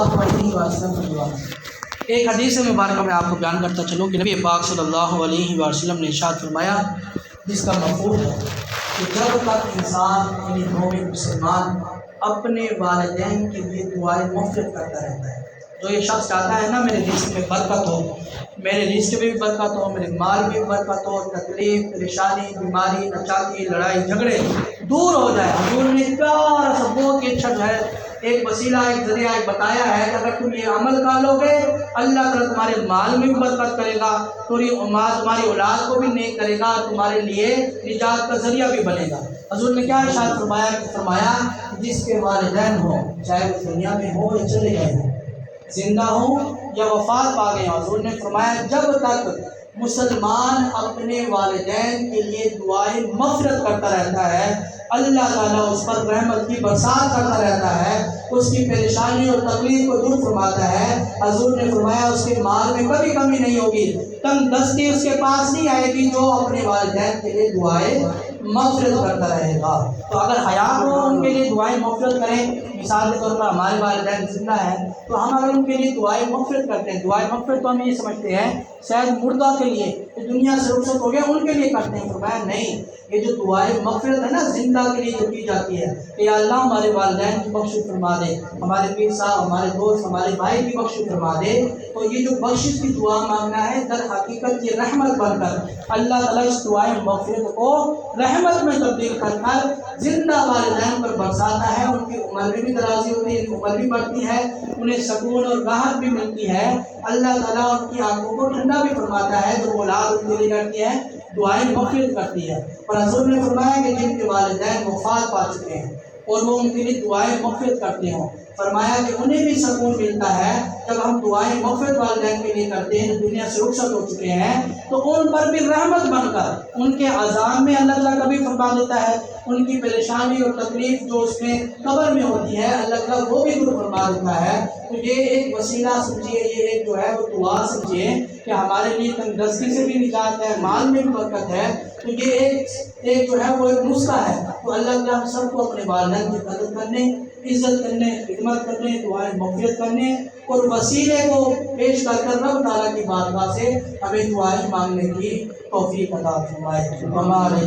सल्लल्लाहु अलैहि वसल्लम की दुआ। एक हदीस मुबारक में आपको बयान करता चलूँ कि नबी पाक सल्लल्लाहु अलैहि वसल्लम ने इरशाद फरमाया, जिसका मफ़हूम है कि जब तक इंसान यानी मोमिन मुसलमान अपने वालिदैन के लिए दुआएं मग़फ़िरत करता रहता है, जो ये शख्स चाहता है ना मेरे रिज़्क़ में बरकत हो, मेरे रिज़्क़ में भी बरकत हो, मेरे माल में भी बरकत हो, तकलीफ़ परेशानी बीमारी नचाती लड़ाई झगड़े दूर हो जाए। हुज़ूर ने प्यारा सा बहुत ही अच्छा जो है एक वसीला एक ज़रिया एक बताया है कि अगर तुम ये अमल कर लोगे अल्लाह ताला तुम्हारे माल में भी बरकत करेगा, तुम्हारी औलाद को भी नेक करेगा, तुम्हारे लिए निजात का ज़रिया भी बनेगा। हुज़ूर ने क्या इरशाद फरमाया जिसके वालिदैन हो, चाहे वो दुनिया में हो या चले गए हों, जिंदा हो या वफ़ात पा गए हों, हुज़ूर ने फरमाया जब तक मुसलमान अपने वालिदैन के लिए दुआएं मग़फ़िरत करता रहता है, अल्लाह ताला उस पर रहमत की बरसात करता रहता है, उसकी परेशानी और तकलीफ को दूर फरमाता है। हुज़ूर ने फरमाया उसके माल में कभी कमी नहीं होगी, तंग दस्ती उसके पास नहीं आएगी, जो अपने वालिदैन के लिए दुआएं मग़फ़िरत करता रहेगा। तो अगर हयात हो उनके लिए दुआएं मग़फ़िरत करें। मिसाल के तौर पर हमारे वालिदैन जिंदा हैं तो हम अगर उनके लिए दुआएं मग़फ़िरत करते हैं, दुआएं मग़फ़िरत तो हम ये समझते हैं शायद मुर्दा के लिए जो दुनिया से रुखसत हो गया उनके लिए करते हैं। फरमाया नहीं, ये जो दुआएं मग़फ़िरत है ना जिंदा के लिए जो की जाती है कि या अल्लाह हमारे वालिदैन की बख्शिश फरमा दे, हमारे पीर साहब हमारे दोस्त हमारे भाई की बख्शिश फरमा दे, तो ये जो बख्शिश की दुआ मांगना है दर हकीकत ये रहमत बनकर अल्लाह ताला इस दुआएं मग़फ़िरत को रहमत में तब्दील कर जिंदा वालिदैन पर बरसाता है। उनकी उम्र में भी दराज़ी होती है, उम्र भी बढ़ती है, उन्हें सुकून और राहत भी मिलती है। अल्लाह ताला उनकी आंखों को ठंडा भी फरमाता है, जो औलाद उनके लिए करती है दुआएं मग़फ़िरत करती है। और हुज़ूर ने फरमाया कि जिनके वालिदैन वफ़ात पा चुके हैं और वो उनके लिए दुआएं मग़फ़िरत करते हों, फरमाया कि उन्हें भी सुकून मिलता है जब हम दुआएं मग़फ़िरत वालिदैन के लिए करते हैं, दुनिया से रुखसत हो चुके हैं, तो उन पर भी रहमत बनकर उनके अज़ाब में अल्लाह ताला कभी फरमा देता है, उनकी परेशानी और तकलीफ़ जो उसमें कब्र में होती है अल्लाह ताला वो भी दूर फरमा देता है। तो ये एक वसीला समझिए, ये एक जो है वो दुआ समझिए कि हमारे लिए तंगदस्ती से भी निजात है, माल में भी बरकत है। तो ये एक जो है वो एक नुस्खा है। तो अल्लाह ताला हम सबको अपने वालिदैन की कदर करने, इज़्ज़त करने, खिदमत करने, दुआएं मग़फ़िरत करने और वसीले को पेश कर रब ताला की बारगाह से हमें दुआएं मांगने की तौफ़ीक़ अता फरमाए। हमारे